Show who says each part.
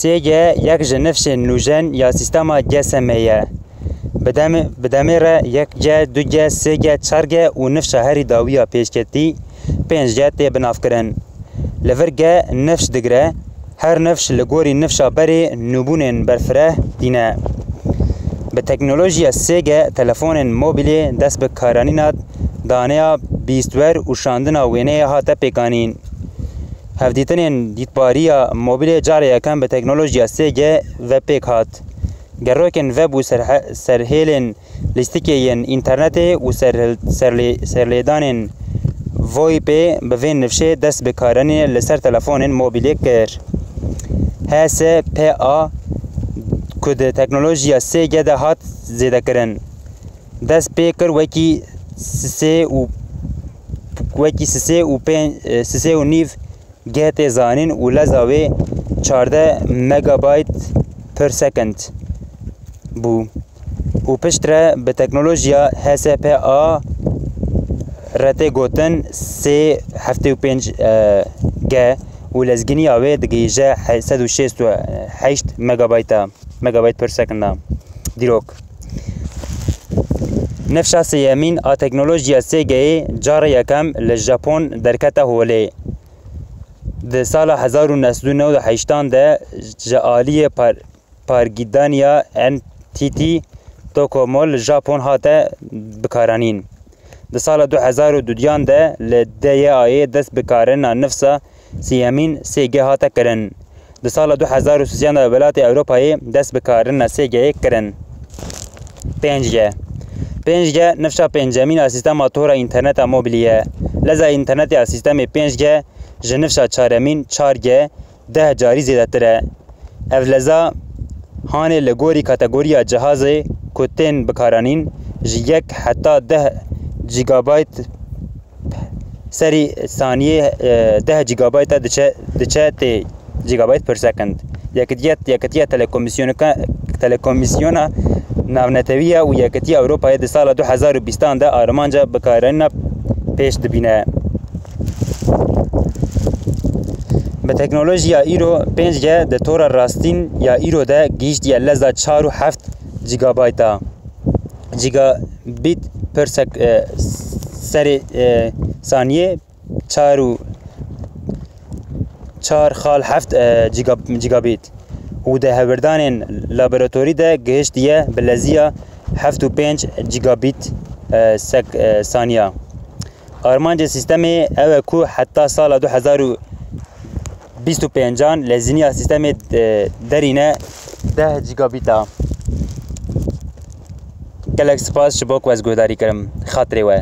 Speaker 1: سيجا يك نفس نوجن يا سيستما جسمية بدميرة يك جا دو جا سيجا چارجا و نفس هاري داوية پیشکتی 5 جا تي بنافكرن لفرجا نفس دقرة هر نفس لغوري نفس بري نبونن برفره دينا بتكنولوجيا سيجا تلفون موبيلي دست بكارانينات دانيا بيستور و شاندنا وينه هاتا پیکانين هفديتنين ديتباريا موبيلي جاريا كان بتكنولوجيا سيجا و پیک هات گروکن وب و سرهيلن لستيكين انترنت و سرليدانن VoIP بفين نفشه دست بکارانی لسر تلفون موبیلی کر HSPA کد تکنولوژیا سیگه ده هات زیده کرن دست پیکر وکی سسه و نیف گهت زانین و لزاوی 14 مگابایت پر سکند بو و پشتره به تکنولوژیا HSPA رته گوتن 3.75 گه و لزگینی آوه دگیجه 168 مگابایت پر سکنده دیروک نفشا سیامین آ تکنولوژیا سی گه جاره یکم لژاپون درکته هوله ده سال 1998 ده جعالی پارگیدانیا NTT توکومول ژاپون هاته بکارانین ده سال 2002 ده لدیای دست بکارن نفسا سیامین سیگه هاته کرن ده سال 2003 ده ولایت اروپایی دست بکارن سیگه کرن 5G نفسا پنجمین سیستم تورا اینترنت موبیلیه لذا اینترنت سیستم 5G جنفسا چارمین 4G 10 جاری زیده تره اف لذا هانه لگوری کاتگوریا جهازه کتین بکارانین جیک حتی 10 جیگابایت سری ثانیه 10 جیگابایت دچه جیگابایت پر سکند یکتیه تلکومیسیونا ناونتویه و یکتیه اروپای ده سال 2020 ده آرمانجا بکارن پیش دبینه به تکنولوژیا ایرو 5G ده طور راستین یا ایرو ده گیشت یا لزا 4.7 جیگابایتا جیگابیت پر سر ثانیه 4.7 جیگابیت و ده هوردان لابراتوری ده گهشتیه بلزیا 7.5 جیگابیت ثانیه آرمانج سیستم او کو حتی سال 2025 لزینی سیستم درینه 10 جیگابیتا گلک سپاس شباک و از گوداری کرم خاطره و